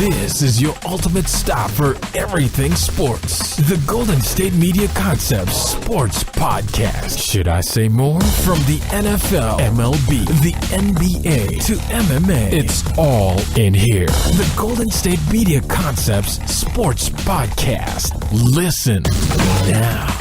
This is your ultimate stop for everything sports. The Golden State Media Concepts Sports Podcast. Should I say more? From the NFL, MLB, the NBA to MMA, it's all in here. The Golden State Media Concepts Sports Podcast. Listen now.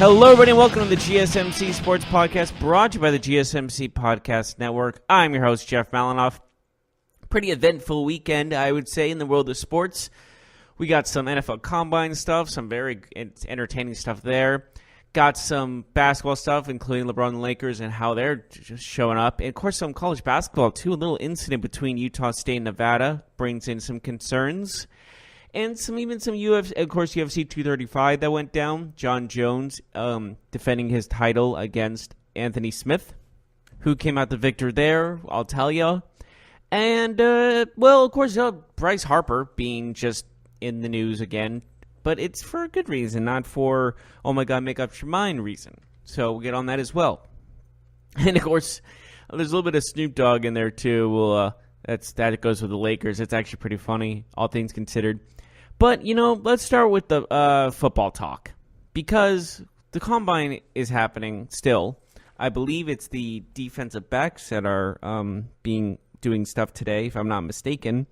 Hello, everybody, and welcome to the GSMC Sports Podcast, brought to you by the GSMC Podcast Network. I'm your host, Jeff Malinoff. Pretty eventful weekend, I would say, in the world of sports. We got some NFL Combine stuff, some very entertaining stuff there. Got some basketball stuff, including LeBron and the Lakers and how they're just showing up. And, of course, some college basketball, too. A little incident between Utah State and Nevada brings in some concerns. And UFC, of course, UFC 235 that went down. John Jones defending his title against Anthony Smith, who came out the victor there, I'll tell you. And, well, of course, Bryce Harper being just in the news again. But it's for a good reason, not for, oh my God, make up your mind reason. So we'll get on that as well. And, of course, there's a little bit of Snoop Dogg in there, too. Well, that goes with the Lakers. It's actually pretty funny, all things considered. But, let's start with the football talk, because the Combine is happening still. I believe it's the defensive backs that are doing stuff today, if I'm not mistaken.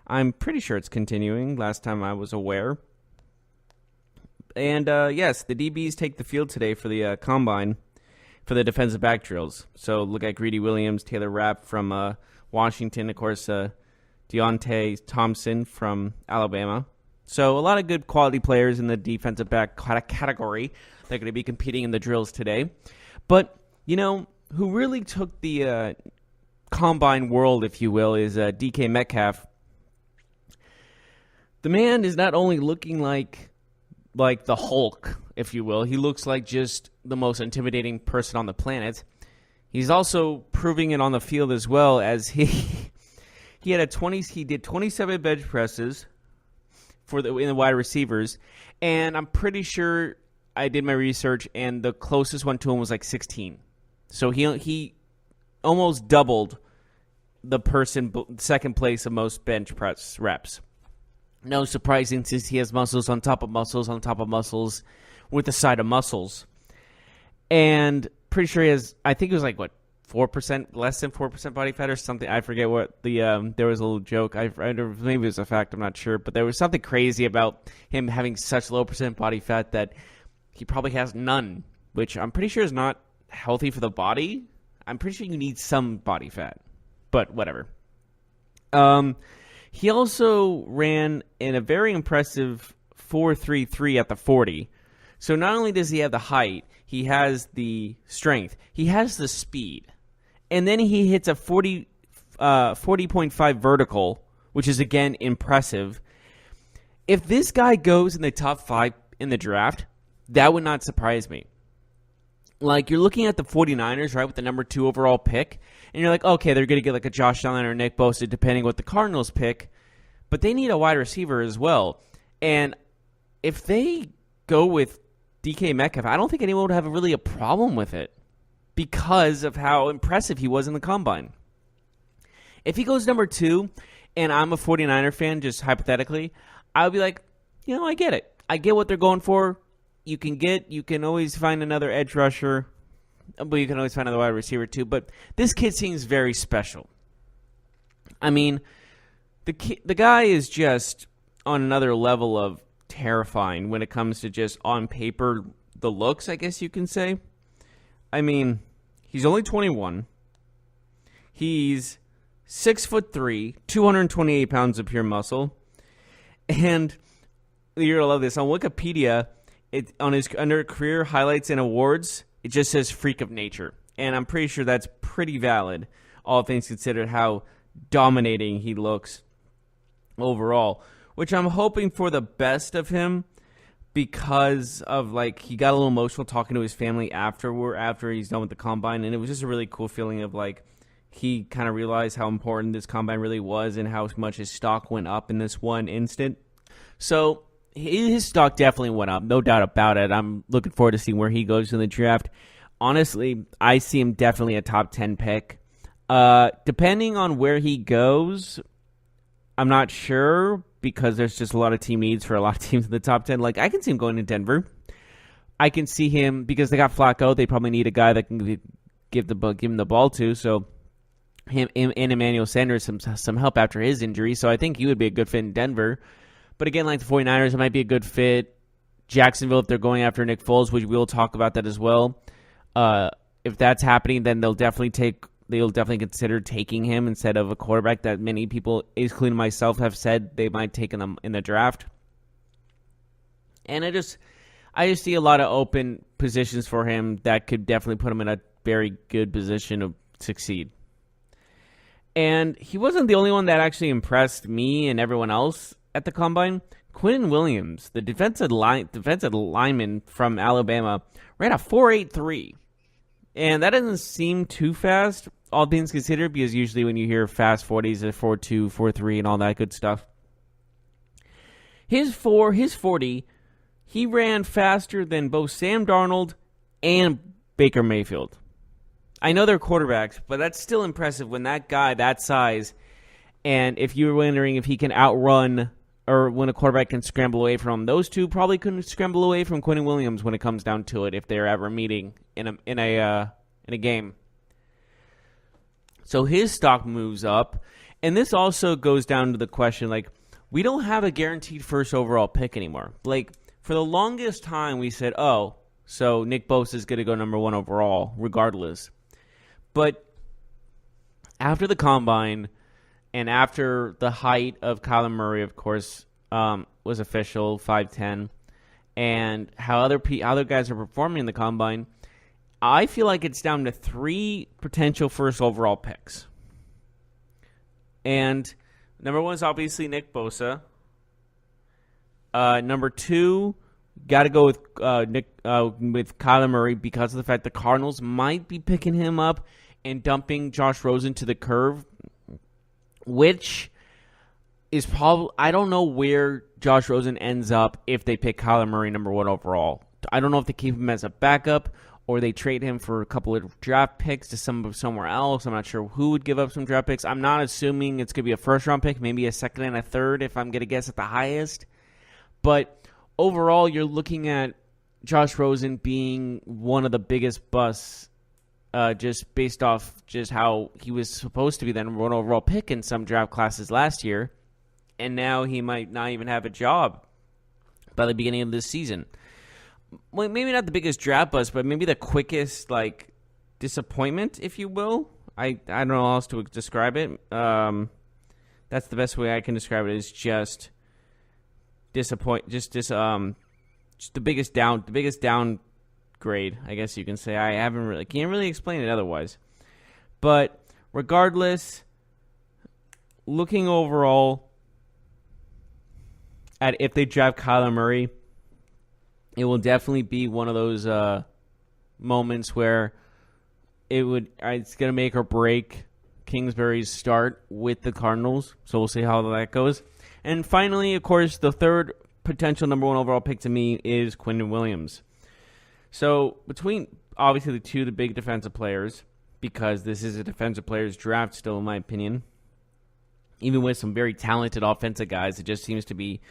I'm pretty sure it's continuing, last time I was aware. And, yes, the DBs take the field today for the Combine for the defensive back drills. So look at Greedy Williams, Taylor Rapp from Washington, of course, Deontay Thompson from Alabama. So a lot of good quality players in the defensive back category that are going to be competing in the drills today. But, who really took the Combine world, if you will, is DK Metcalf. The man is not only looking like the Hulk, if you will. He looks like just the most intimidating person on the planet. He's also proving it on the field as well, as he did 27 bench presses in the wide receivers, and I'm pretty sure I did my research, and the closest one to him was like 16. So he almost doubled the person second place of most bench press reps. No surprising, since he has muscles on top of muscles on top of muscles with a side of muscles. And pretty sure he has, I think it was 4%, less than 4% body fat or something. I forget what there was a little joke. Maybe it was a fact, I'm not sure. But there was something crazy about him having such low percent body fat that he probably has none, which I'm pretty sure is not healthy for the body. I'm pretty sure you need some body fat, but whatever. He also ran in a very impressive 4.33 at the 40. So not only does he have the height, he has the strength, he has the speed. And then he hits a 40.5 vertical, which is, again, impressive. If this guy goes in the top 5 in the draft, that would not surprise me. You're looking at the 49ers, right, with the number 2 overall pick, and you're like, okay, they're going to get a Josh Allen or Nick Bosa, depending what the Cardinals pick, but they need a wide receiver as well. And if they go with DK Metcalf, I don't think anyone would have really a problem with it, because of how impressive he was in the Combine. If he goes number 2, and I'm a 49er fan, just hypothetically, I would be like, I get it. I get what they're going for. You can always find another edge rusher, but you can always find another wide receiver too. But this kid seems very special. I mean, the guy is just on another level of terrifying when it comes to just on paper, the looks, I guess you can say. I mean, he's only 21. He's 6'3", 228 pounds of pure muscle. And you're going to love this. On Wikipedia, under career highlights and awards, it just says freak of nature. And I'm pretty sure that's pretty valid, all things considered, how dominating he looks overall, which I'm hoping for the best of him because of, like, he got a little emotional talking to his family after he's done with the combine, and it was just a really cool feeling of, like, he kind of realized how important this combine really was and how much his stock went up in this one instant. So his stock definitely went up, no doubt about it. I'm looking forward to seeing where he goes in the draft. Honestly, I see him definitely a top 10 pick. Depending on where he goes, I'm not sure because there's just a lot of team needs for a lot of teams in the top 10. Like, I can see him going to Denver. I can see him, because they got Flacco, they probably need a guy that can give him the ball to, so him and Emmanuel Sanders some help after his injury, so I think he would be a good fit in Denver. But again, like the 49ers, it might be a good fit. Jacksonville, if they're going after Nick Foles, which we'll talk about that as well. If that's happening, then they'll definitely consider taking him instead of a quarterback that many people, including myself, have said they might take him in the draft. And I just see a lot of open positions for him that could definitely put him in a very good position to succeed. And he wasn't the only one that actually impressed me and everyone else at the combine. Quinnen Williams, the defensive lineman from Alabama, ran a 4.83. And that doesn't seem too fast, all things considered, because usually when you hear fast 40s, it's 4.2, 4.3, and all that good stuff. His 40, he ran faster than both Sam Darnold and Baker Mayfield. I know they're quarterbacks, but that's still impressive when that guy that size, and if you were wondering if he can outrun or when a quarterback can scramble away from him, those two probably couldn't scramble away from Quinnen Williams when it comes down to it if they're ever meeting in a game. So his stock moves up, and this also goes down to the question, like, we don't have a guaranteed first overall pick anymore. Like, for the longest time we said, oh, so Nick Bosa is going to go number 1 overall regardless. But after the combine and after the height of Kyler Murray, of course, was official, 5'10", and how other guys are performing in the combine, I feel like it's down to 3 potential first overall picks. And number 1 is obviously Nick Bosa. Number 2, got to go with with Kyler Murray because of the fact the Cardinals might be picking him up and dumping Josh Rosen to the curve, which is probably, I don't know where Josh Rosen ends up if they pick Kyler Murray number 1 overall. I don't know if they keep him as a backup or they trade him for a couple of draft picks to somewhere else. I'm not sure who would give up some draft picks. I'm not assuming it's going to be a first-round pick, maybe a second and a third if I'm going to guess at the highest. But overall, you're looking at Josh Rosen being one of the biggest busts just based off just how he was supposed to be the number 1 overall pick in some draft classes last year, and now he might not even have a job by the beginning of this season. Well, maybe not the biggest draft bust, but maybe the quickest, like, disappointment, if you will. I don't know how else to describe it. That's the best way I can describe it, is just the biggest downgrade, I guess you can say. Can't really explain it otherwise. But regardless, looking overall at if they draft Kyler Murray, it will definitely be one of those moments where it's going to make or break Kingsbury's start with the Cardinals. So we'll see how that goes. And finally, of course, the third potential number 1 overall pick to me is Quinnen Williams. So between, obviously, the big defensive players, because this is a defensive players draft still, in my opinion, even with some very talented offensive guys, it just seems to be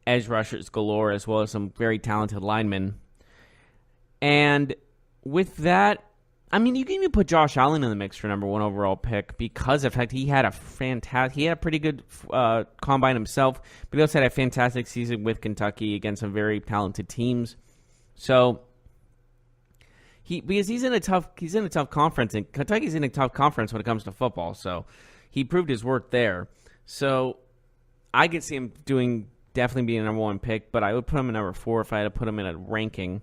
edge rushers galore, as well as some very talented linemen. And with that, I mean, you can even put Josh Allen in the mix for number 1 overall pick because of the fact he had a pretty good combine himself, but he also had a fantastic season with Kentucky against some very talented teams. So because he's in a tough conference, and Kentucky's in a tough conference when it comes to football. So he proved his worth there. So I could see him definitely being a number 1 pick, but I would put him at number 4 if I had to put him in a ranking.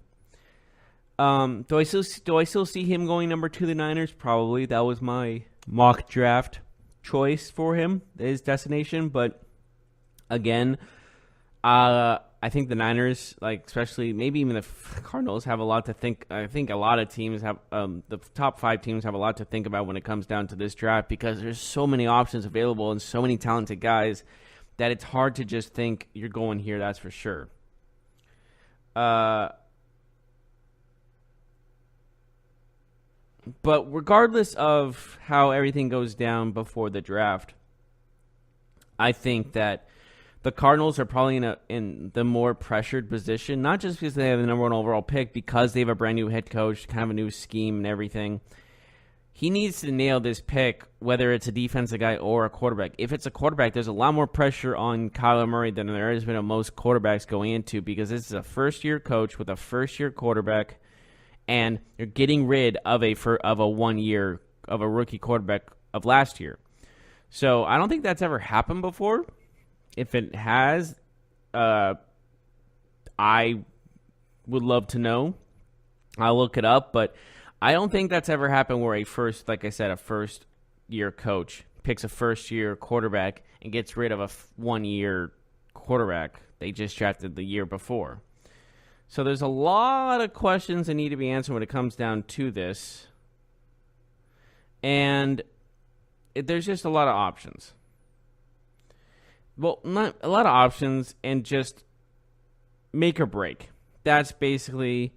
Do I still see him going number 2 to the Niners? Probably. That was my mock draft choice for him, his destination. But again, I think the Niners, like especially maybe even the Cardinals, have a lot to think. I think a lot of teams have the top 5 teams have a lot to think about when it comes down to this draft because there's so many options available and so many talented guys that it's hard to just think you're going here. That's for sure. But regardless of how everything goes down before the draft, I think that the Cardinals are probably in the more pressured position, not just because they have the number 1 overall pick, because they have a brand new head coach, kind of a new scheme and everything. He needs to nail this pick, whether it's a defensive guy or a quarterback. If it's a quarterback, there's a lot more pressure on Kyler Murray than there has been on most quarterbacks going into, because this is a first-year coach with a first-year quarterback, and you're getting rid of a rookie quarterback of last year. So I don't think that's ever happened before. If it has, I would love to know. I'll look it up, but I don't think that's ever happened where a first-year coach picks a first-year quarterback and gets rid of a one-year quarterback they just drafted the year before. So there's a lot of questions that need to be answered when it comes down to this. And there's just a lot of options. Well, not a lot of options, and just make or break. That's basically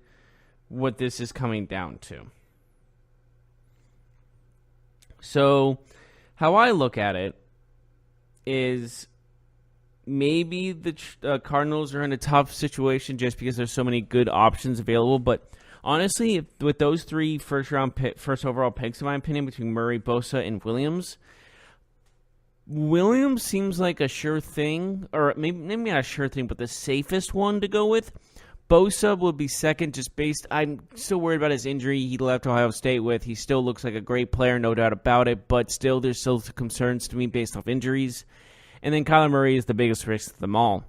what this is coming down to. So how I look at it is maybe the Cardinals are in a tough situation just because there's so many good options available. But honestly, with those 3 first overall picks, in my opinion, between Murray, Bosa, and Williams seems like a sure thing, or maybe not a sure thing, but the safest one to go with. Bosa would be second, just based. I'm still worried about his injury he left Ohio State with. He still looks like a great player, no doubt about it, but still there's still concerns to me based off injuries. And then Kyler Murray is the biggest risk of them all.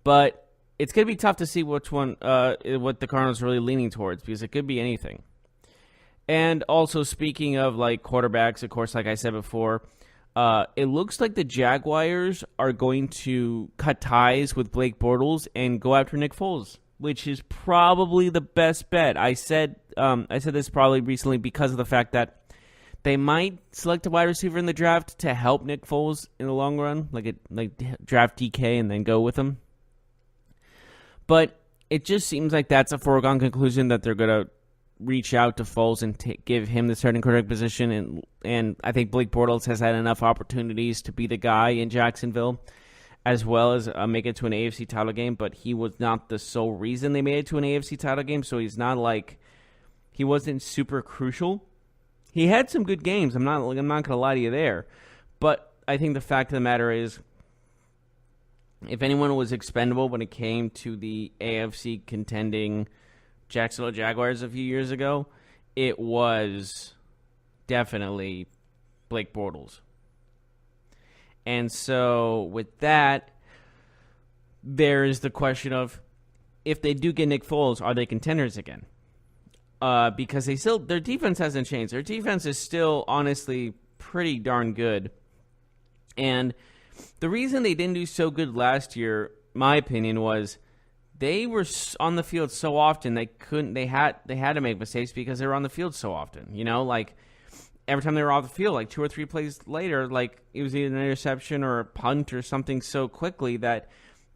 But it's going to be tough to see which one, what the Cardinals are really leaning towards, because it could be anything. And also, speaking of like quarterbacks, of course, like I said before, it looks like the Jaguars are going to cut ties with Blake Bortles and go after Nick Foles, which is probably the best bet. I said this probably recently because of the fact that they might select a wide receiver in the draft to help Nick Foles in the long run, like draft DK and then go with him. But it just seems like that's a foregone conclusion that they're going to reach out to Foles and give him the starting quarterback position. And I think Blake Bortles has had enough opportunities to be the guy in Jacksonville, as well as make it to an AFC title game. But he was not the sole reason they made it to an AFC title game, so he's not like he wasn't super crucial. He had some good games. I'm not going to lie to you there. But I think the fact of the matter is, if anyone was expendable when it came to the AFC contending Jacksonville Jaguars a few years ago, it was definitely Blake Bortles. And so with that, there is the question of, if they do get Nick Foles, are they contenders again? Because their defense hasn't changed. Their defense is still honestly pretty darn good. And the reason they didn't do so good last year, my opinion, was they were on the field so often they had to make mistakes because they were on the field so often. You know, like every time they were off the field, like 2 or 3 plays later, like it was either an interception or a punt or something so quickly that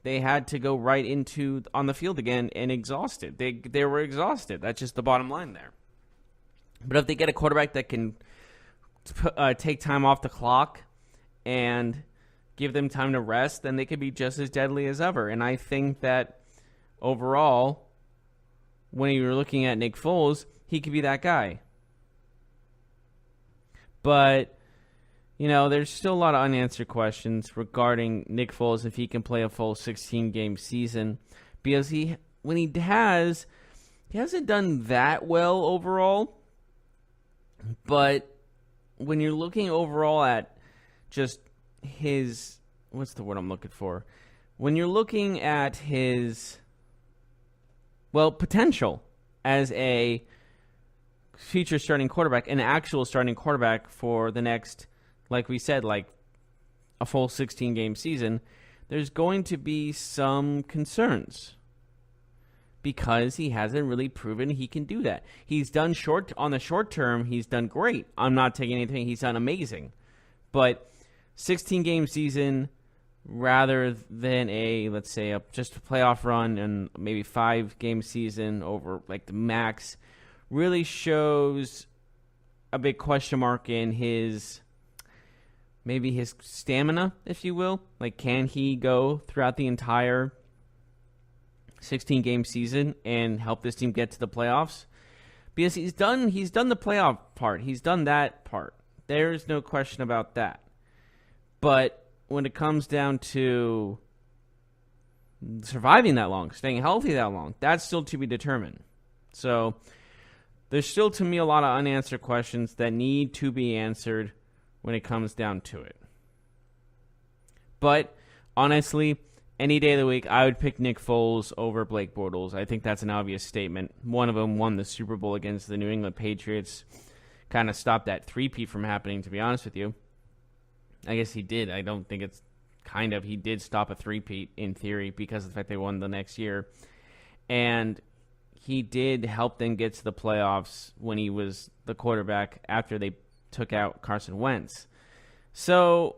they had to go right into on the field again and exhausted. They were exhausted. That's just the bottom line there. But if they get a quarterback that can take time off the clock and give them time to rest, then they could be just as deadly as ever. And I think that overall, when you're looking at Nick Foles, he could be that guy. But you know, there's still a lot of unanswered questions regarding Nick Foles, if he can play a full 16-game season, because he hasn't done that well overall. But when you're looking overall at just his, what's the word I'm looking for? When you're looking at his potential as a future starting quarterback, an actual starting quarterback for the next, like we said, like a full 16-game season, there's going to be some concerns because he hasn't really proven he can do that. He's done on the short term, he's done great. I'm not taking anything. He's done amazing. But 16-game season rather than let's say, just a playoff run and maybe 5-game season over like the max really shows a big question mark in his stamina, if you will. Like, can he go throughout the entire 16-game season and help this team get to the playoffs? Because he's done the playoff part. He's done that part. There's no question about that. But when it comes down to surviving that long, staying healthy that long, that's still to be determined. So there's still, to me, a lot of unanswered questions that need to be answered when it comes down to it. But honestly, any day of the week, I would pick Nick Foles over Blake Bortles. I think that's an obvious statement. One of them won the Super Bowl against the New England Patriots. Kind of stopped that three-peat from happening, to be honest with you. I guess he did. I don't think it's kind of. He did stop a three-peat in theory because of the fact they won the next year. And he did help them get to the playoffs when he was the quarterback after they took out Carson Wentz. So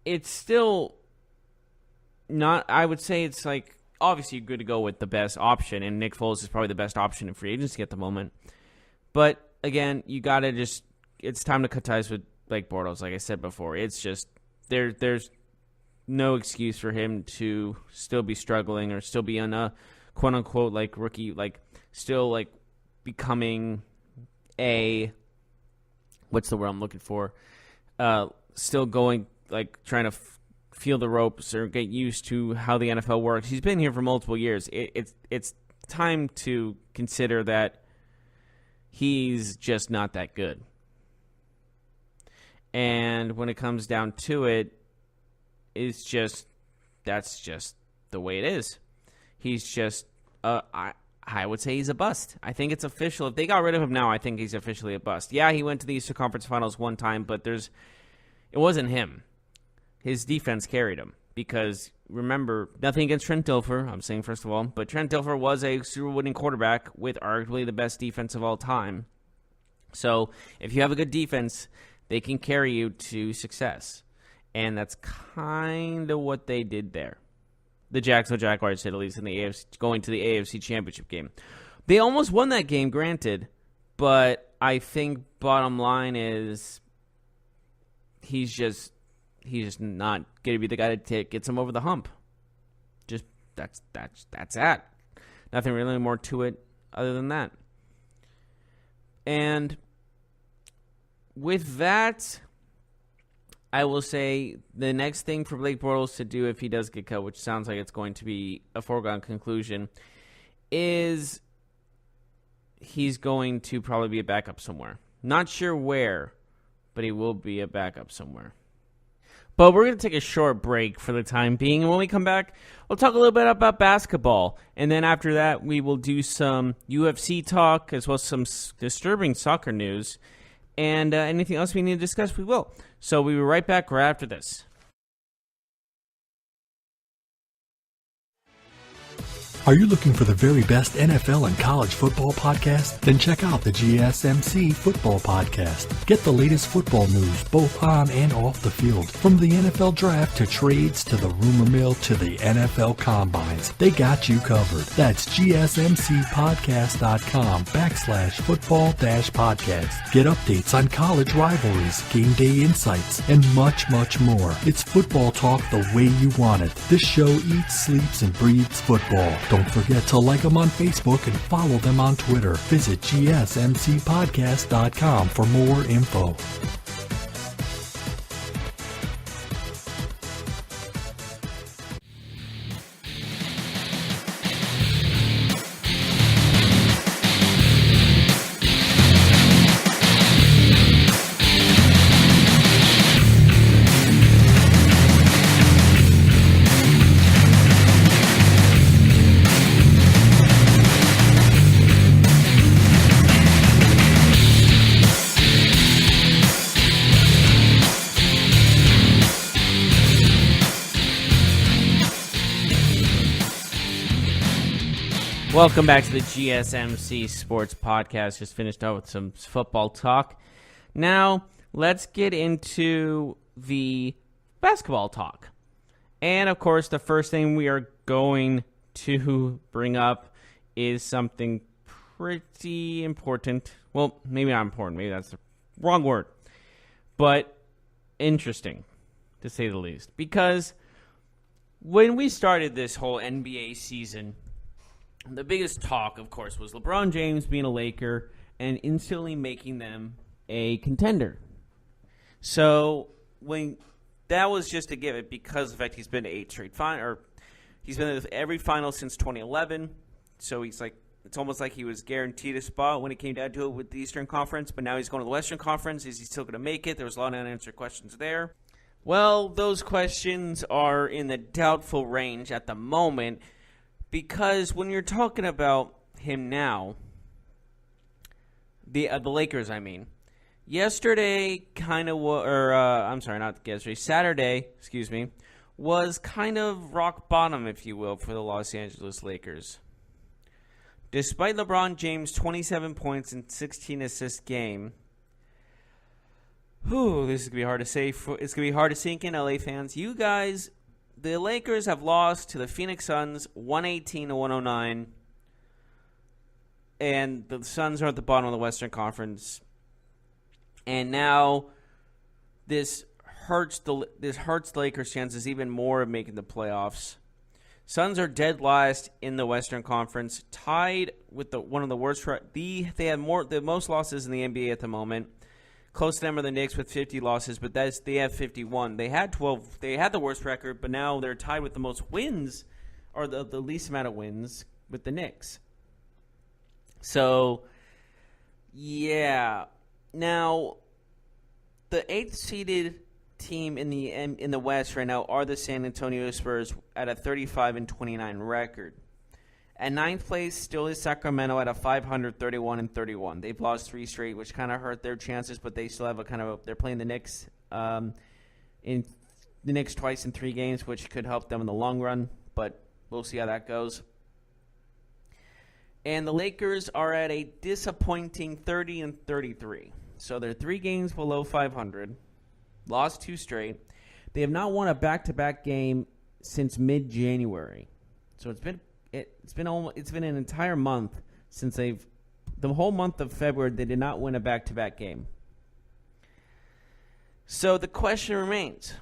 it's still not, I would say it's like, obviously you're good to go with the best option, and Nick Foles is probably the best option in free agency at the moment. But again, you got to just, it's time to cut ties with Blake Bortles, like I said before. It's just, there's no excuse for him to still be struggling or still be on a quote-unquote, like, rookie, like, still, like, becoming what's the word I'm looking for? Still going, like, trying to feel the ropes or get used to how the NFL works. He's been here for multiple years. It's time to consider that he's just not that good. And when it comes down to it, that's just the way it is. He's just, I would say he's a bust. I think it's official. If they got rid of him now, I think he's officially a bust. Yeah, he went to the Eastern Conference Finals one time, but it wasn't him. His defense carried him. Because, remember, nothing against Trent Dilfer, I'm saying first of all, but Trent Dilfer was a Super Bowl winning quarterback with arguably the best defense of all time. So, if you have a good defense, they can carry you to success. And that's kind of what they did there. The Jacksonville Jaguars did, at least in the AFC, going to the AFC Championship game. They almost won that game, granted, but I think bottom line is he's just not going to be the guy that gets him over the hump. Just that's that. Nothing really more to it other than that. And with that, I will say the next thing for Blake Bortles to do if he does get cut, which sounds like it's going to be a foregone conclusion, is he's going to probably be a backup somewhere. Not sure where, but he will be a backup somewhere. But we're going to take a short break for the time being, and when we come back, we'll talk a little bit about basketball. And then after that, we will do some UFC talk, as well as some disturbing soccer news. And anything else we need to discuss, we will. So we'll be right back right after this. Are you looking for the very best NFL and college football podcast? Then check out the GSMC Football Podcast. Get the latest football news both on and off the field. From the NFL Draft to trades to the rumor mill to the NFL Combines. They got you covered. That's GSMCpodcast.com/football-podcast. Get updates on college rivalries, game day insights, and much, much more. It's football talk the way you want it. This show eats, sleeps, and breathes football. Don't forget to like them on Facebook and follow them on Twitter. Visit GSMCpodcast.com for more info. Welcome back to the GSMC Sports Podcast. Just finished up with some football talk. Now, let's get into the basketball talk. And, of course, the first thing we are going to bring up is something pretty important. Well, maybe not important. Maybe that's the wrong word. But interesting, to say the least. Because when we started this whole NBA season, the biggest talk, of course, was LeBron James being a Laker and instantly making them a contender. So when that was just a given because of the fact he's been to 8 straight he's been to every final since 2011. So it's almost like he was guaranteed a spot when it came down to it with the Eastern Conference. But now he's going to the Western Conference. Is he still going to make it? There was a lot of unanswered questions there. Well, those questions are in the doubtful range at the moment. Because when you're talking about him now, the Lakers, I mean, Saturday, was kind of rock bottom, if you will, for the Los Angeles Lakers. Despite LeBron James' 27 points and 16 assist game, this is going to be hard to say. It's going to be hard to sink in, LA fans. You guys, the Lakers have lost to the Phoenix Suns 118-109, and the Suns are at the bottom of the Western Conference. And now this hurts the Lakers' chances even more of making the playoffs. Suns are dead last in the Western Conference, tied with one of the worst. They have the most losses in the NBA at the moment. Close to them are the Knicks with 50 losses, but they have 51. They had 12. They had the worst record, but now they're tied with the most wins, or the least amount of wins, with the Knicks. So, yeah. Now, the 8th seeded team in the West right now are the San Antonio Spurs at a 35-29 record. At 9th place still is Sacramento at a 531-31. They've lost 3 straight, which kind of hurt their chances, but they still have they're playing the Knicks in the Knicks twice in 3 games, which could help them in the long run, but we'll see how that goes. And the Lakers are at a disappointing 30-33. So they're 3 games below 500, lost 2 straight. They have not won a back-to-back game since mid-January. So it's been an entire month since the whole month of February, they did not win a back-to-back game. So the question remains,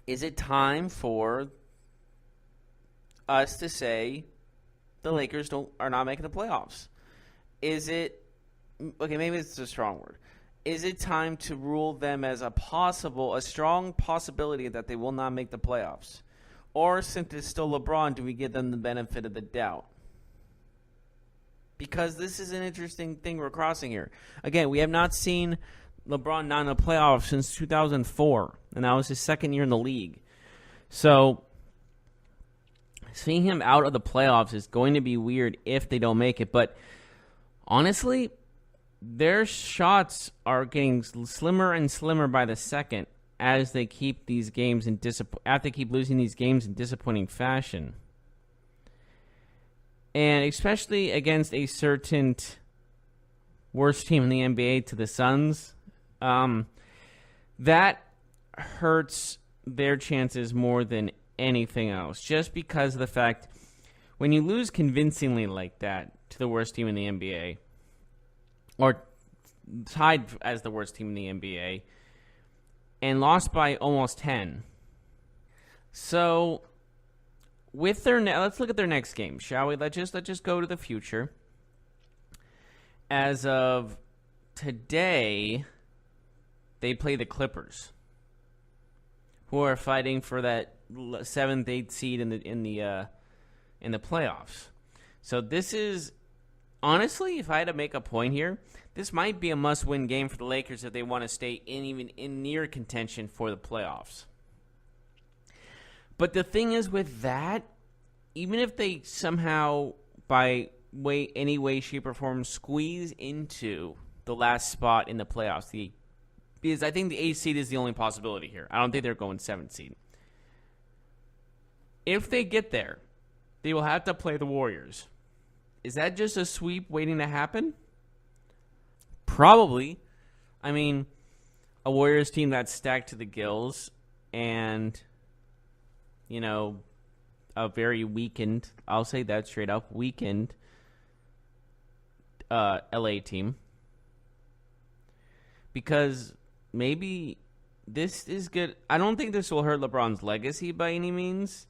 is it time for us to say the Lakers are not making the playoffs? Is it, okay, maybe it's a strong word. Is it time to rule them as a strong possibility that they will not make the playoffs? Or since it's still LeBron, do we give them the benefit of the doubt? Because this is an interesting thing we're crossing here. Again, we have not seen LeBron not in the playoffs since 2004, and that was his second year in the league. So, seeing him out of the playoffs is going to be weird if they don't make it. But, honestly, their shots are getting slimmer and slimmer by the second as they keep these games after they keep losing these games in disappointing fashion. And especially against a certain worst team in the NBA to the Suns, that hurts their chances more than anything else. Just because of the fact, when you lose convincingly like that to the worst team in the NBA, or tied as the worst team in the NBA, and lost by almost 10. So, with let's look at their next game, shall we? Let's just go to the future. As of today, they play the Clippers, who are fighting for that 7th, 8th seed in the playoffs. So this is, honestly, if I had to make a point here, this might be a must-win game for the Lakers if they want to stay even in near contention for the playoffs. But the thing is with that, even if they somehow, by any way, shape, or form, squeeze into the last spot in the playoffs, because I think the 8th seed is the only possibility here. I don't think they're going 7th seed. If they get there, they will have to play the Warriors. Is that just a sweep waiting to happen? Probably. I mean, a Warriors team that's stacked to the gills and, a very weakened, I'll say that straight up, weakened LA team. Because maybe this is good. I don't think this will hurt LeBron's legacy by any means,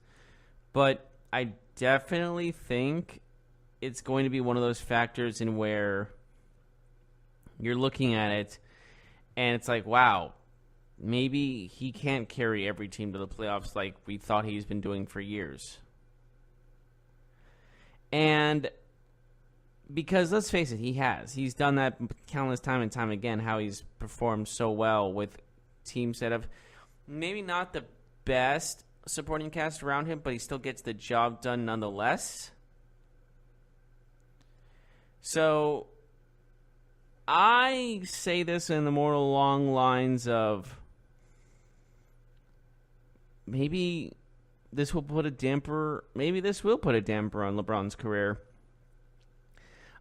but I definitely think it's going to be one of those factors in where you're looking at it and it's like, wow, maybe he can't carry every team to the playoffs like we thought he's been doing for years. And because let's face it, he has. He's done that countless time and time again, how he's performed so well with teams that have maybe not the best supporting cast around him, but he still gets the job done nonetheless. So I say this in the more long lines of maybe this will put a damper on LeBron's career.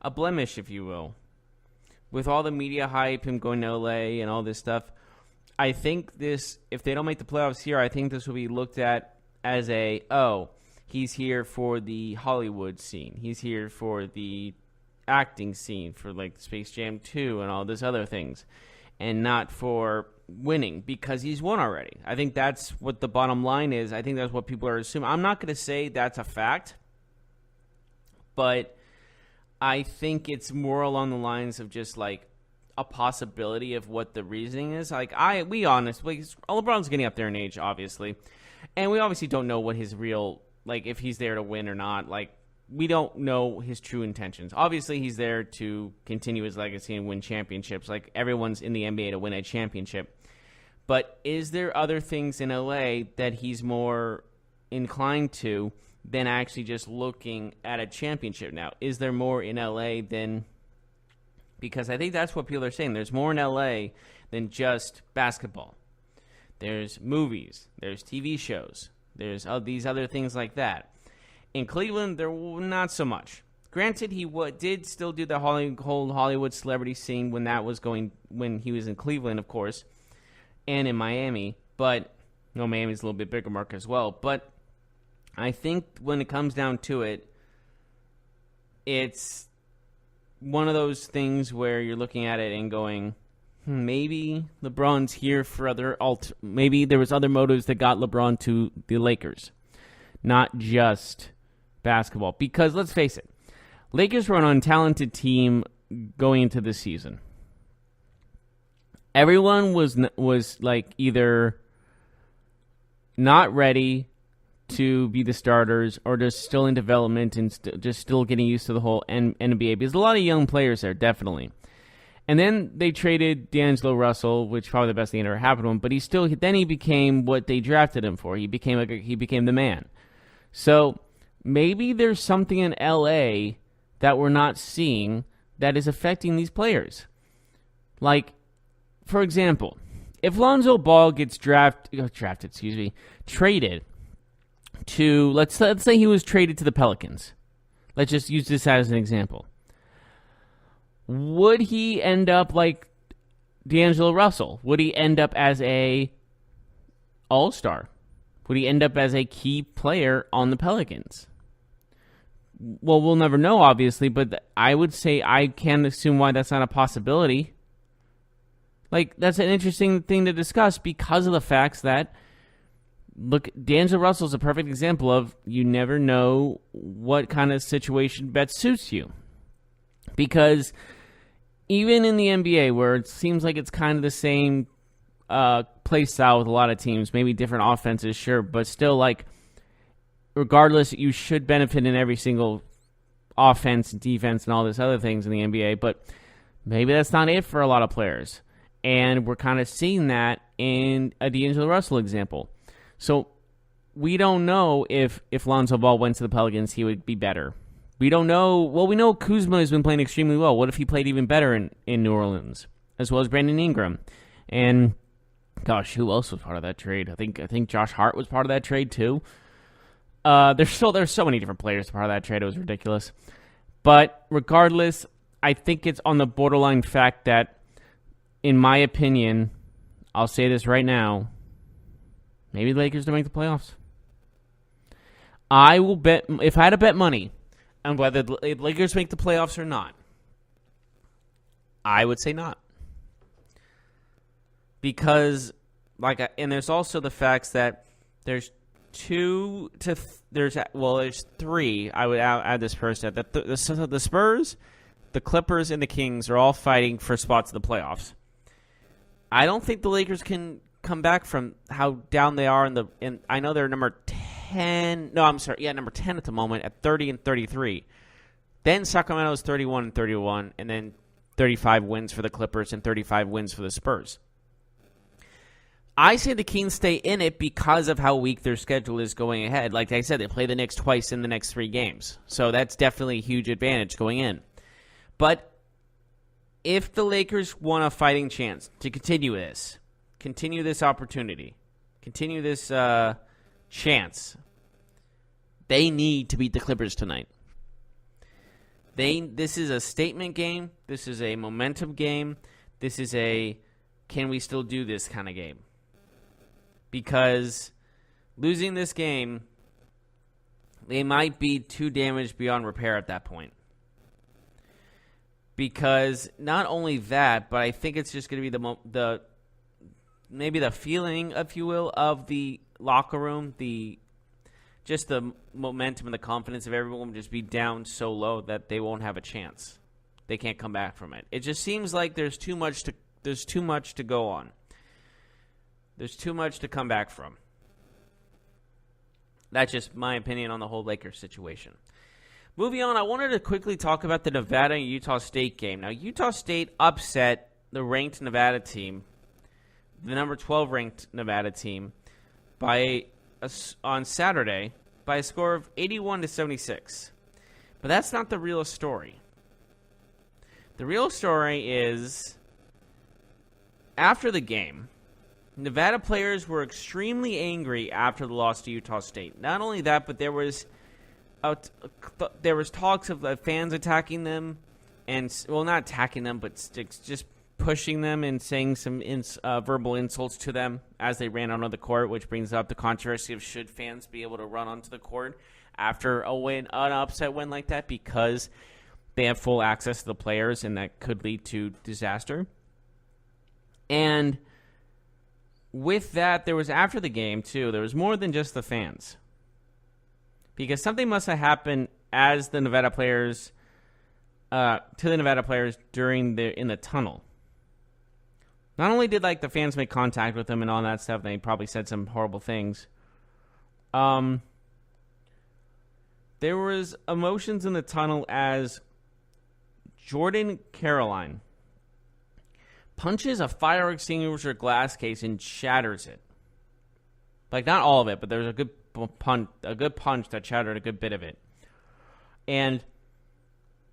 A blemish, if you will. With all the media hype, him going to LA and all this stuff, I think this, if they don't make the playoffs here, I think this will be looked at as he's here for the Hollywood scene. He's here for the acting scene, for like Space Jam 2 and all these other things, and not for winning because he's won already. I think that's what the bottom line is. I think that's what people are assuming. I'm not going to say that's a fact, but I think it's more along the lines of just like a possibility of what the reasoning is. Like LeBron's getting up there in age, obviously, and we obviously don't know what his real, like, if he's there to win or not. Like, we don't know his true intentions. Obviously, he's there to continue his legacy and win championships. Like, everyone's in the NBA to win a championship. But is there other things in LA that he's more inclined to than actually just looking at a championship now? Is there more in LA than... Because I think that's what people are saying. There's more in LA than just basketball. There's movies. There's TV shows. There's these other things like that. In Cleveland, there were not so much. Granted, he did still do the whole Hollywood celebrity scene when he was in Cleveland, of course, and in Miami. But Miami's a little bit bigger market as well. But I think when it comes down to it, it's one of those things where you're looking at it and going, maybe LeBron's here for maybe there was other motives that got LeBron to the Lakers, not just basketball. Because let's face it, Lakers were an untalented team going into the season. Everyone was like either not ready to be the starters or just still in development and just still getting used to the whole NBA. Because a lot of young players there, definitely. And then they traded D'Angelo Russell, which probably the best thing that ever happened to him. But he became what they drafted him for. He became the man. So maybe there's something in LA that we're not seeing that is affecting these players. Like, for example, if Lonzo Ball gets traded to, let's say he was traded to the Pelicans. Let's just use this as an example. Would he end up like D'Angelo Russell? Would he end up as a all-star? Would he end up as a key player on the Pelicans? Well, we'll never know, obviously, but I would say I can't assume why that's not a possibility. Like, that's an interesting thing to discuss because of the facts that, look, D'Angelo Russell is a perfect example of you never know what kind of situation best suits you. Because even in the NBA, where it seems like it's kind of the same play style with a lot of teams, maybe different offenses, sure, but still, like, regardless, you should benefit in every single offense, defense, and all this other things in the NBA, but maybe that's not it for a lot of players. And we're kind of seeing that in a D'Angelo Russell example. So we don't know if Lonzo Ball went to the Pelicans, he would be better. We don't know. Well, we know Kuzma has been playing extremely well. What if he played even better in New Orleans, as well as Brandon Ingram? And, gosh, who else was part of that trade? I think Josh Hart was part of that trade too. There's so many different players part of that trade. It was ridiculous. But regardless, I think it's on the borderline fact that, in my opinion, I'll say this right now, maybe the Lakers don't make the playoffs. I will bet, if I had to bet money on whether the Lakers make the playoffs or not, I would say not. Because, and there's also the facts that there's there's three. I would add this first. That the Spurs, the Clippers, and the Kings are all fighting for spots in the playoffs. I don't think the Lakers can come back from how down they are in I know they're number 10. No, I'm sorry. Yeah, number 10 at the moment at 30 and 33. Then Sacramento's 31 and 31, and then 35 wins for the Clippers and 35 wins for the Spurs. I say the Kings stay in it because of how weak their schedule is going ahead. Like I said, they play the Knicks twice in the next 3 games. So that's definitely a huge advantage going in. But if the Lakers want a fighting chance to continue this opportunity, continue this chance, they need to beat the Clippers tonight. This is a statement game. This is a momentum game. This is a can we still do this kind of game. Because losing this game, they might be too damaged beyond repair at that point. Because not only that, but I think it's just going to be the maybe the feeling, if you will, of the locker room, just the momentum and the confidence of everyone will just be down so low that they won't have a chance. They can't come back from it. It just seems like there's too much to go on. There's too much to come back from. That's just my opinion on the whole Lakers situation. Moving on, I wanted to quickly talk about the Nevada and Utah State game. Now, Utah State upset the ranked Nevada team, the number 12 ranked Nevada team, on Saturday by a score of 81-76. But that's not the real story. The real story is, after the game, Nevada players were extremely angry after the loss to Utah State. Not only that, but there was talks of fans attacking them, and not attacking them, but just pushing them and saying some verbal insults to them as they ran onto the court, which brings up the controversy of should fans be able to run onto the court after an upset win like that because they have full access to the players, and that could lead to disaster. And with that, there was after the game, too, there was more than just the fans. Because something must have happened as the Nevada players, to the Nevada players in the tunnel. Not only did the fans make contact with them and all that stuff, they probably said some horrible things. There was emotions in the tunnel as Jordan Caroline punches a fire extinguisher glass case and shatters it. Not all of it, but there was a good punch that shattered a good bit of it. And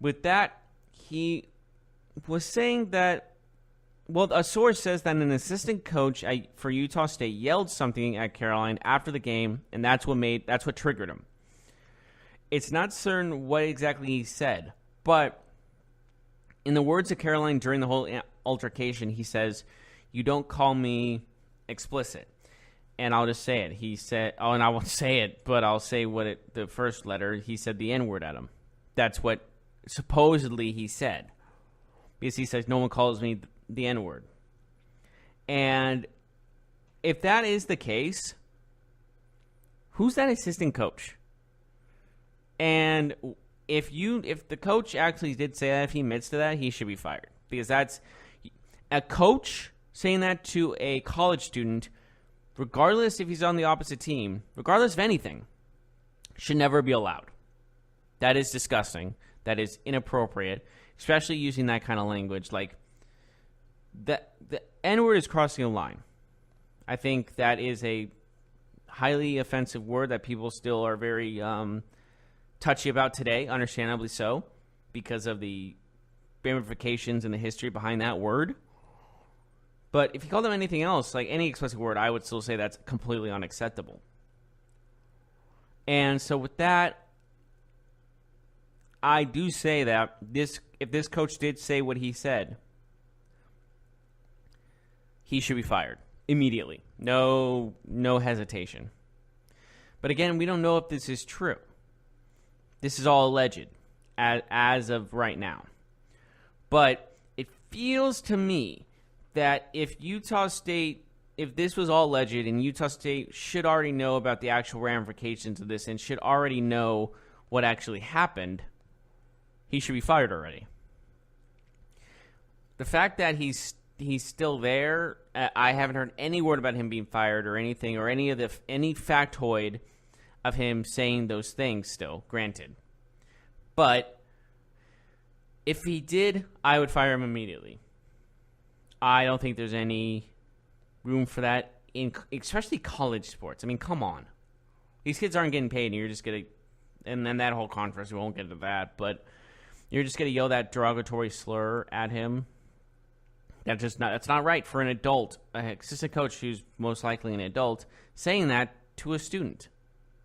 with that, he was saying that, a source says that an assistant coach for Utah State yelled something at Caroline after the game, and that's what triggered him. It's not certain what exactly he said, but in the words of Caroline during the whole altercation, he says, "You don't call me explicit." And I'll just say it. He said, and I won't say it, but I'll say the first letter, he said the N-word at him. That's what supposedly he said. Because he says, no one calls me the N-word. And if that is the case, who's that assistant coach? And if the coach actually did say that, if he admits to that, he should be fired. Because that's a coach saying that to a college student, regardless if he's on the opposite team, regardless of anything, should never be allowed. That is disgusting. That is inappropriate, especially using that kind of language. The N-word is crossing a line. I think that is a highly offensive word that people still are very touchy about today, understandably so, because of the ramifications and the history behind that word. But if you call them anything else, any explicit word, I would still say that's completely unacceptable. And so with that, I do say that if this coach did say what he said, he should be fired immediately. No hesitation. But again, we don't know if this is true. This is all alleged as of right now. But it feels to me that if this was all alleged and Utah State should already know about the actual ramifications of this and should already know what actually happened, he should be fired already. The fact that he's still there, I haven't heard any word about him being fired or anything, or any factoid of him saying those things still, granted. But if he did, I would fire him immediately. I don't think there's any room for that, especially college sports. I mean, come on. These kids aren't getting paid, and you're just going to, and then that whole conference, we won't get into that, but you're just going to yell that derogatory slur at him. That's not right for an adult, an assistant coach who's most likely an adult, saying that to a student.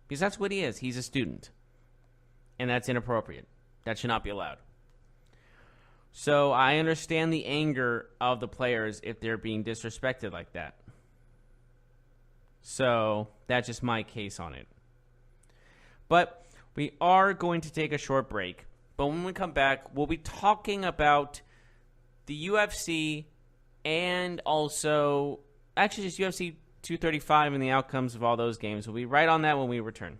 Because that's what he is. He's a student. And that's inappropriate. That should not be allowed. So I understand the anger of the players if they're being disrespected like that. So that's just my case on it. But we are going to take a short break. But when we come back, we'll be talking about the UFC and also, actually just UFC 235 and the outcomes of all those games. We'll be right on that when we return.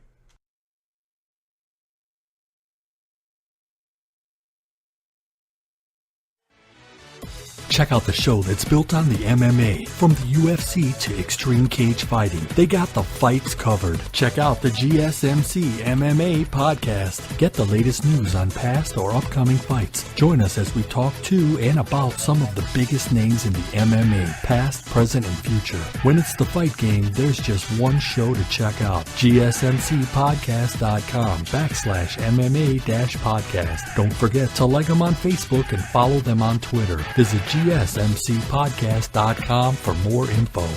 Check out the show that's built on the MMA. From the UFC to extreme cage fighting, they got the fights covered. Check out the GSMC MMA podcast. Get the latest news on past or upcoming fights. Join us as we talk to and about some of the biggest names in the MMA, past, present, and future. When it's the fight game, there's just one show to check out. GSMCpodcast.com/MMA-podcast. Don't forget to like them on Facebook and follow them on Twitter. Visit GSMCpodcast.com for more info.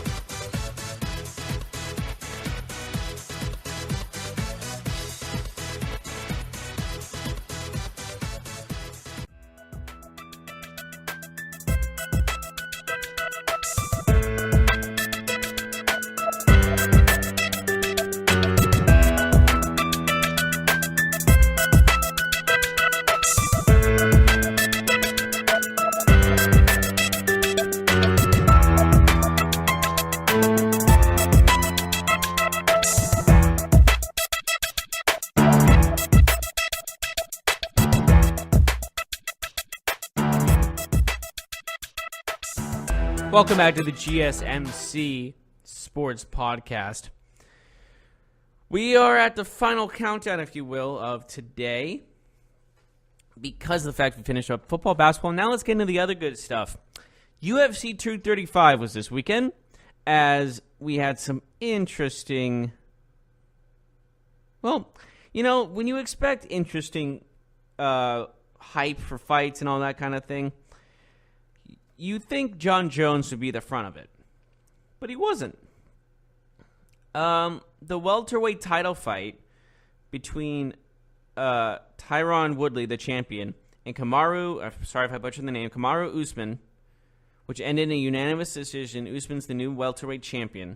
Welcome back to the GSMC Sports Podcast. We are at the final countdown, if you will, of today because of the fact we finished up football, basketball. Now let's get into the other good stuff. UFC 235 was this weekend, as we had some interesting... Well, you know, when you expect interesting hype for fights and all that kind of thing, you think John Jones would be the front of it, but he wasn't. The welterweight title fight between Tyron Woodley, the champion, and Kamaru, sorry if I butchered the name, Kamaru Usman, which ended in a unanimous decision. Usman's the new welterweight champion.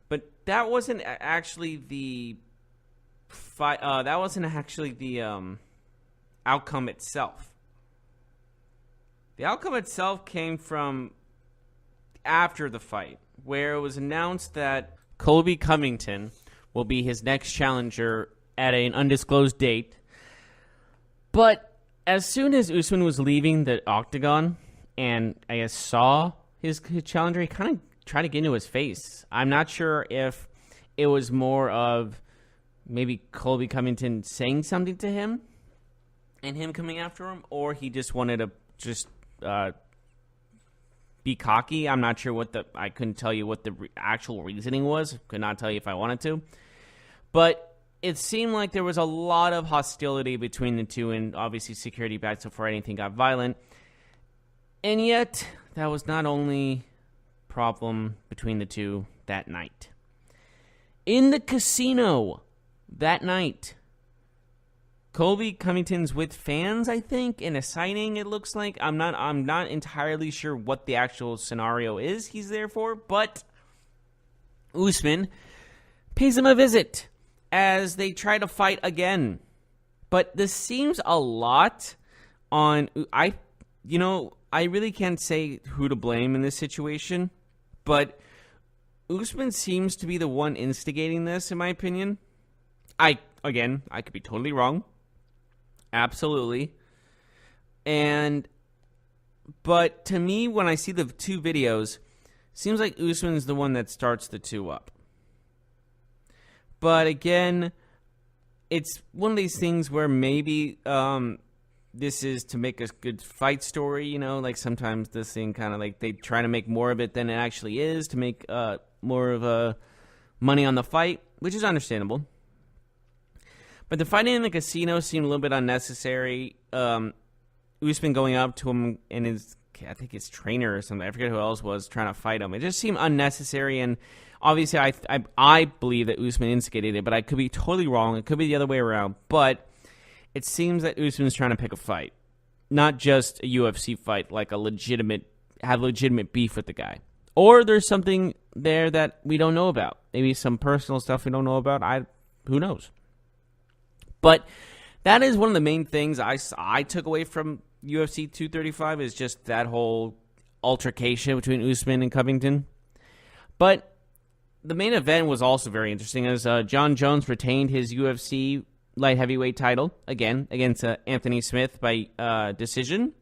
But that wasn't actually the fight. That wasn't actually the outcome itself. The outcome itself came from after the fight, where it was announced that Colby Covington will be his next challenger at an undisclosed date. But as soon as Usman was leaving the octagon and I guess saw his challenger, he kind of tried to get into his face. I'm not sure if it was more of maybe Colby Covington saying something to him and him coming after him, or he just wanted to be cocky. I'm not sure I couldn't tell you what the actual reasoning was. Could not tell you if I wanted to. But it seemed like there was a lot of hostility between the two, and obviously security backed before anything got violent. And yet, that was not only problem between the two that night. In the casino that night, Colby Covington's with fans, I think, in a signing, it looks like. I'm not entirely sure what the actual scenario is he's there for, but Usman pays him a visit as they try to fight again. But this seems a lot on... I really can't say who to blame in this situation, but Usman seems to be the one instigating this, in my opinion. I could be totally wrong. Absolutely. But to me, when I see the two videos, seems like Usman's the one that starts the two up. But again, it's one of these things where maybe this is to make a good fight story, like sometimes this thing kind of like they try to make more of it than it actually is to make more of a money on the fight, which is understandable. But the fighting in the casino seemed a little bit unnecessary. Usman going up to him and I think his trainer or something, I forget who else was, trying to fight him. It just seemed unnecessary, and obviously I believe that Usman instigated it, but I could be totally wrong. It could be the other way around, but it seems that Usman's trying to pick a fight, not just a UFC fight, like have legitimate beef with the guy. Or there's something there that we don't know about. Maybe some personal stuff we don't know about. Who knows? But that is one of the main things I took away from UFC 235 is just that whole altercation between Usman and Covington. But the main event was also very interesting as John Jones retained his UFC light heavyweight title, again, against Anthony Smith by decision.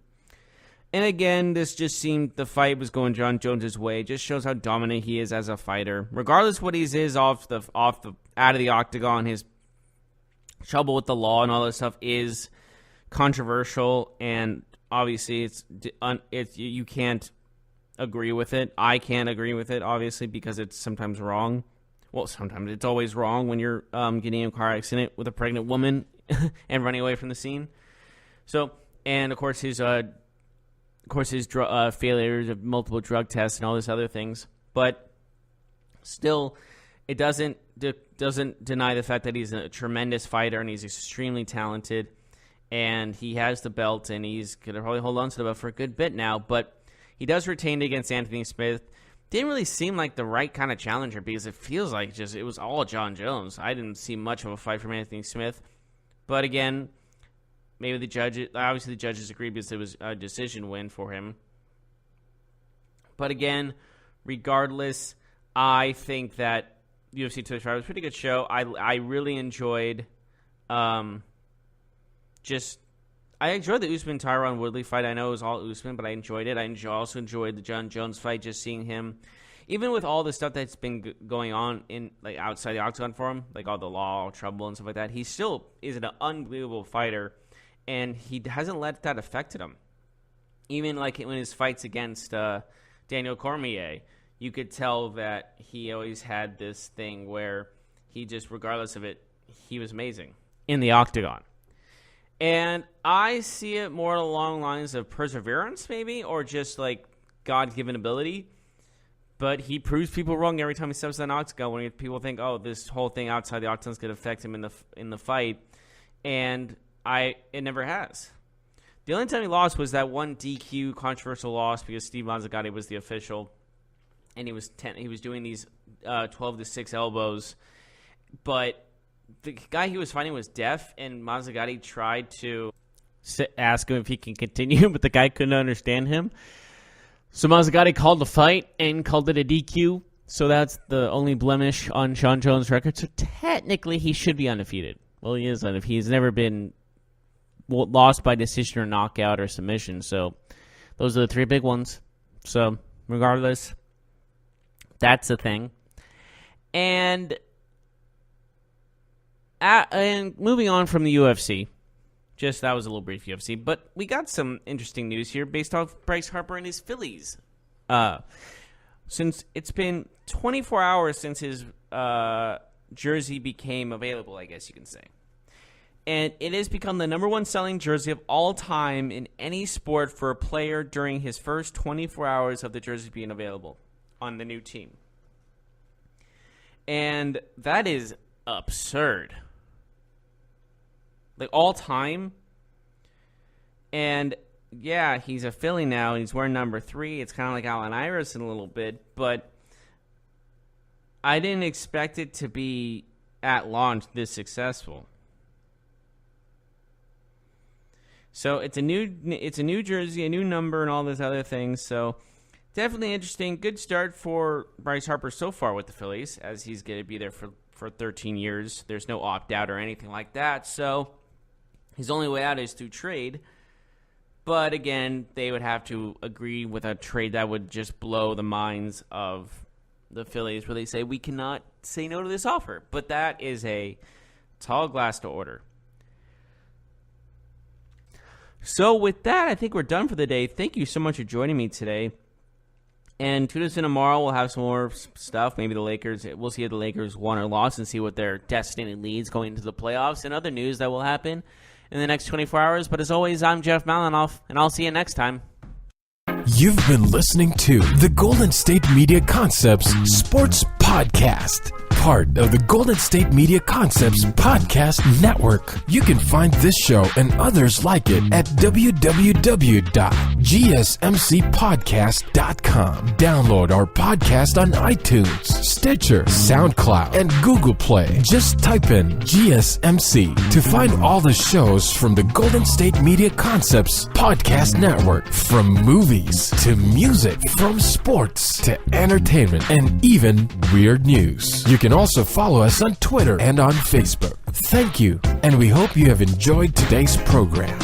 And again, this just seemed the fight was going John Jones' way. It just shows how dominant he is as a fighter. Regardless what he is out of the octagon, his trouble with the law and all this stuff is controversial, and obviously it's you can't agree with it. I can't agree with it, obviously, because it's sometimes wrong. Well, sometimes it's always wrong when you're getting in a car accident with a pregnant woman and running away from the scene. So, and of course his failures of multiple drug tests and all these other things, but still, it doesn't deny the fact that he's a tremendous fighter and he's extremely talented, and he has the belt, and he's going to probably hold on to the belt for a good bit now, but he does retain it against Anthony Smith. Didn't really seem like the right kind of challenger because it feels like it was all John Jones. I didn't see much of a fight from Anthony Smith, but again, maybe the judges agreed because it was a decision win for him. But again, regardless, I think that UFC 235 was a pretty good show. I really enjoyed I enjoyed the Usman-Tyron Woodley fight. I know it was all Usman, but I enjoyed it. I also enjoyed the John Jones fight, just seeing him, even with all the stuff that's been going on in like outside the octagon for him, like all the law trouble and stuff like that. He still is an unbelievable fighter, and he hasn't let that affect him. Even like in his fights against Daniel Cormier, you could tell that he always had this thing where he just, regardless of it, he was amazing in the octagon. And I see it more along lines of perseverance, maybe, or just like God-given ability. But he proves people wrong every time he steps on the octagon. When people think, "Oh, this whole thing outside the octagon is going to affect him in the fight," and it never has. The only time he lost was that one DQ controversial loss because Steve Mazzagatti was the official, and he was doing these 12-6 elbows, but the guy he was fighting was deaf, and Mazzagatti tried to ask him if he can continue, but the guy couldn't understand him. So Mazzagatti called the fight and called it a DQ. So that's the only blemish on John Jones' record. So technically, he should be undefeated. Well, he is undefeated. He's never been lost by decision or knockout or submission. So those are the three big ones. So regardless, that's the thing. And moving on from the UFC, that was a little brief UFC, but we got some interesting news here based off Bryce Harper and his Phillies. Since it's been 24 hours since his jersey became available, I guess you can say. And it has become the number one selling jersey of all time in any sport for a player during his first 24 hours of the jersey being available on the new team. And that is absurd. like all time. And yeah, he's a Philly now, and he's wearing number 3. It's kind of like Allen Iverson a little bit, but I didn't expect it to be at launch this successful. So it's a new jersey, a new number, and all those other things. So definitely interesting. Good start for Bryce Harper so far with the Phillies, as he's going to be there for 13 years. There's no opt-out or anything like that. So his only way out is through trade. But again, they would have to agree with a trade that would just blow the minds of the Phillies, where they say, we cannot say no to this offer. But that is a tall glass to order. So with that, I think we're done for the day. Thank you so much for joining me today. And tune us in tomorrow. We'll have some more stuff. Maybe the Lakers, we'll see if the Lakers won or lost and see what their destiny leads going into the playoffs and other news that will happen in the next 24 hours. But as always, I'm Jeff Malinoff, and I'll see you next time. You've been listening to the Golden State Media Concepts Sports Podcast, part of the Golden State Media Concepts Podcast Network. You can find this show and others like it at www.gsmcpodcast.com. Download our podcast on iTunes, Stitcher, SoundCloud, and Google Play. Just type in GSMC to find all the shows from the Golden State Media Concepts Podcast Network, from movies to music, from sports to entertainment, and even weird news. You can also follow us on Twitter and on Facebook. Thank you, and we hope you have enjoyed today's program.